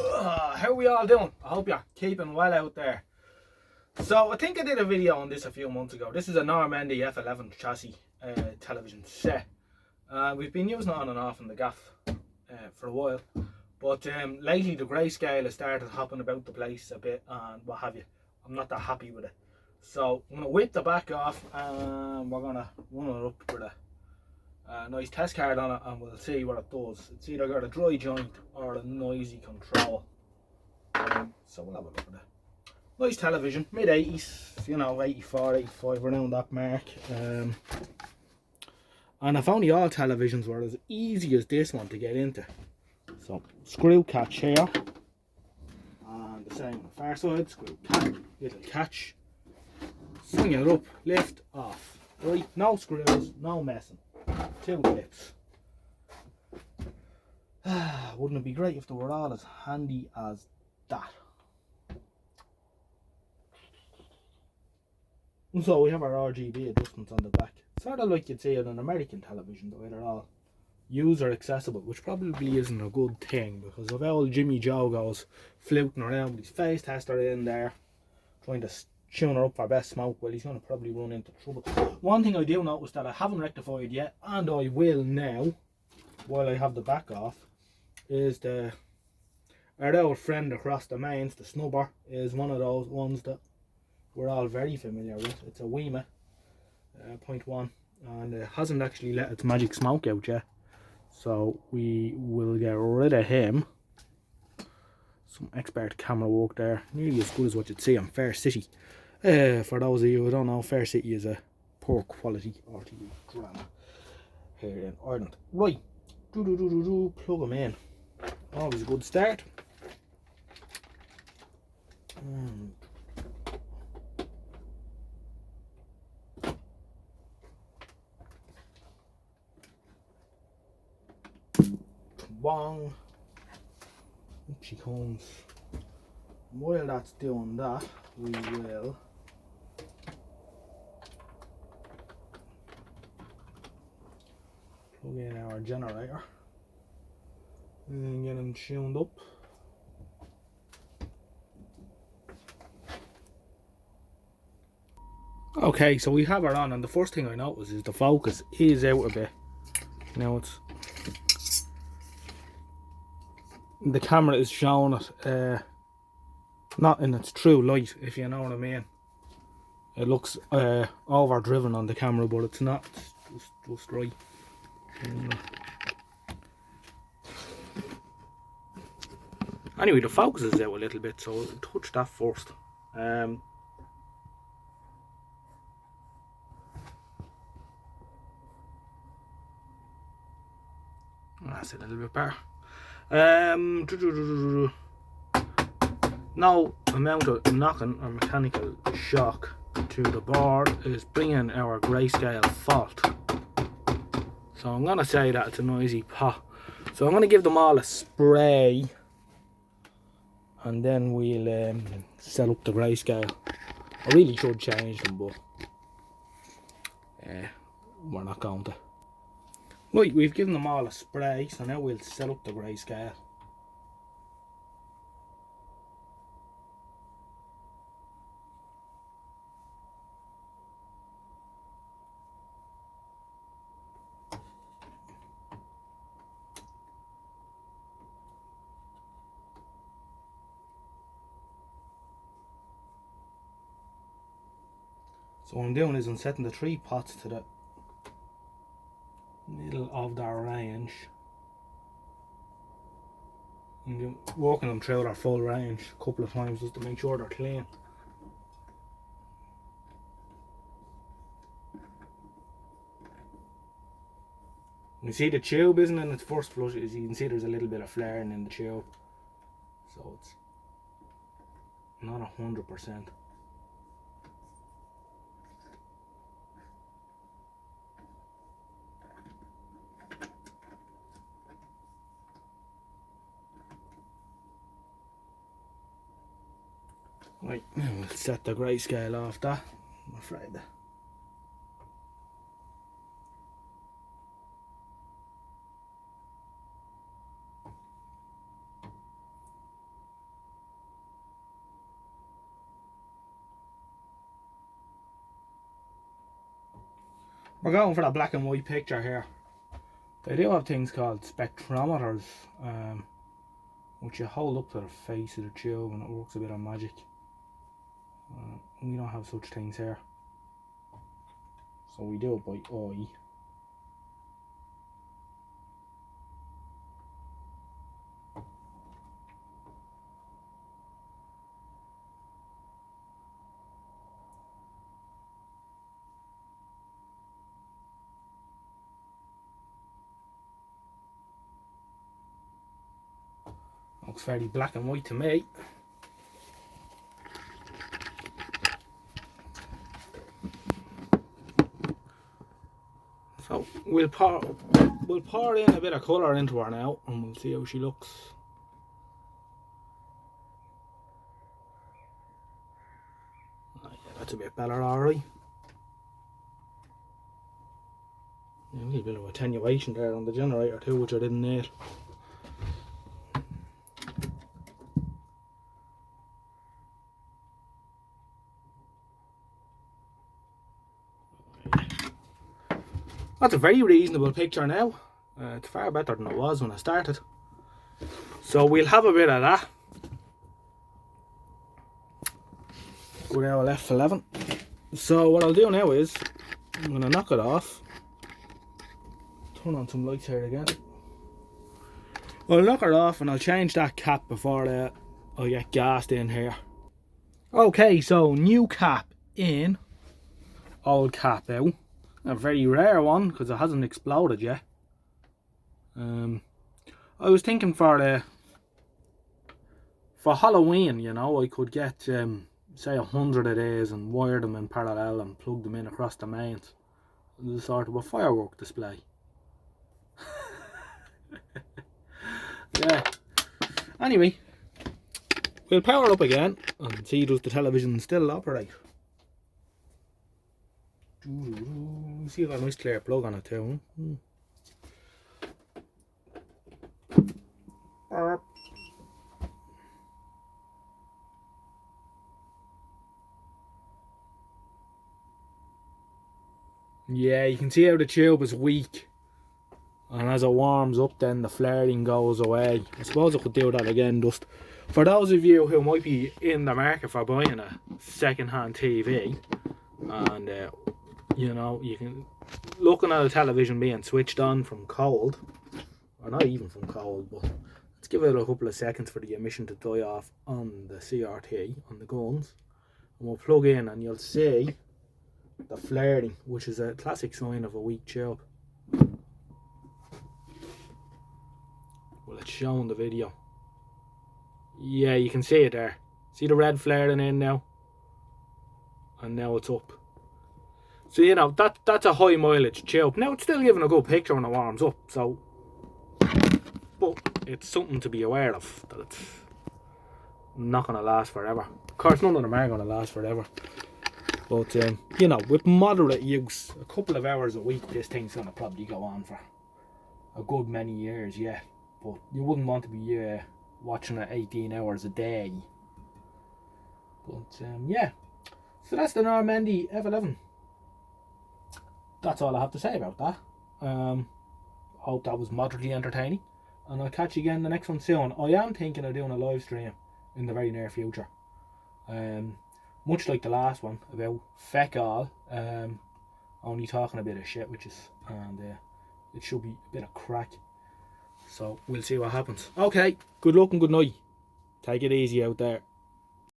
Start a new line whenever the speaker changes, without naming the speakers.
How are we all doing? I hope you're keeping well out there. So I think I did a video on this a few months ago. This is a Nordmende F11 chassis television set. We've been using it on and off in the gaff for a while, but lately the grayscale has started hopping about the place a bit and what have you. I'm not that happy with it. So I'm going to whip the back off and we're going to run it up with a nice test card on it, and we'll see what it does. It's either got a dry joint or a noisy control. So we'll have a look at it. Nice television, mid 80s, you know, 84, 85, around that mark. And if only all televisions were as easy as this one to get into. So screw catch here, and the same on the far side. Screw catch, little catch, swing it up, lift, off. Right, no screws, no messing. 2 clips. Wouldn't it be great if they were all as handy as that? And so we have our RGB adjustments on the back. Sort of like you'd see on an American television, though they're all user accessible, which probably isn't a good thing, because if old Jimmy Joe goes fluting around with his face tester in there trying to tune her up for best smoke, well, he's going to probably run into trouble. One thing I do notice that I haven't rectified yet, and I will now while I have the back off, is our old friend across the mains, the snubber, is one of those ones that we're all very familiar with. It's a Wema 0.1, and it hasn't actually let its magic smoke out yet, so we will get rid of him. Some expert camera work there, nearly as good as what you'd see on Fair City. For those of you who don't know, Fair City is a poor quality RTV drama here in Ireland. Right, plug them in. Always a good start. Wong. Up she comes. While that's doing that, we will plug in our generator and get him tuned up. Okay, so we have her on, and the first thing I notice is the focus is out a bit. Now it's the camera is showing it not in its true light, if you know what I mean. It looks overdriven on the camera, but it's not. It's just right. Anyway, the focus is out a little bit, so I'll touch that first. That's a little bit better. No amount of knocking or mechanical shock to the board is bringing our grayscale fault. So I'm going to say that it's a noisy pop. So I'm going to give them all a spray, and then we'll set up the grayscale. I really should change them, but we're not going to. Right, we've given them all a spray, so now we'll set up the grayscale. So what I'm doing is I'm setting the 3 pots to the middle of their range. I'm walking them through their full range a couple of times just to make sure they're clean. You see the tube isn't in its first flush, as you can see there's a little bit of flaring in the tube. So it's not 100%. Right, we'll set the grayscale off that, I'm afraid. We're going for a black and white picture here. They do have things called spectrometers, which you hold up to the face of the tube and it works a bit of magic. We don't have such things here, so we do it by eye. Looks fairly black and white to me. So we'll pour in a bit of colour into her now and we'll see how she looks. Oh, yeah, that's a bit better, alright. A little bit of attenuation there on the generator too, which I didn't need. That's a very reasonable picture now. It's far better than it was when I started. So we'll have a bit of that with our F11. So what I'll do now is I'm going to knock it off. Turn on some lights here again. I'll knock it off and I'll change that cap before I get gassed in here. Okay, so new cap in, old cap out. A very rare one because it hasn't exploded yet. I was thinking for Halloween, you know, I could get say 100 of these and wire them in parallel and plug them in across the mains. It's sort of a firework display. Yeah. Anyway, we'll power it up again and see does the television still operate. See, I've got a nice clear plug on it too. Yeah, you can see how the tube is weak, and as it warms up then the flaring goes away. I suppose I could do that again just for those of you who might be in the market for buying a second-hand TV, and you know, you can looking at a television being switched on from cold, or not even from cold, but let's give it a couple of seconds for the emission to die off on the CRT, on the guns, and we'll plug in and you'll see the flaring, which is a classic sign of a weak tube. Well, it's showing the video. Yeah, you can see it there. See the red flaring in now? And now it's up. So, you know, that's a high mileage tube. Now, it's still giving a good picture when it warms up, so... But it's something to be aware of, that it's not going to last forever. Of course, none of them are going to last forever. But, you know, with moderate use, a couple of hours a week, this thing's going to probably go on for a good many years, yeah. But you wouldn't want to be watching it 18 hours a day. But, yeah. So that's the Nordmende F11. That's all I have to say about that. Hope that was moderately entertaining, and I'll catch you again in the next one soon. I am thinking of doing a live stream in the very near future, much like the last one about feck all, only talking a bit of shit, and it should be a bit of crack. So we'll see what happens. Okay, good luck and good night. Take it easy out there.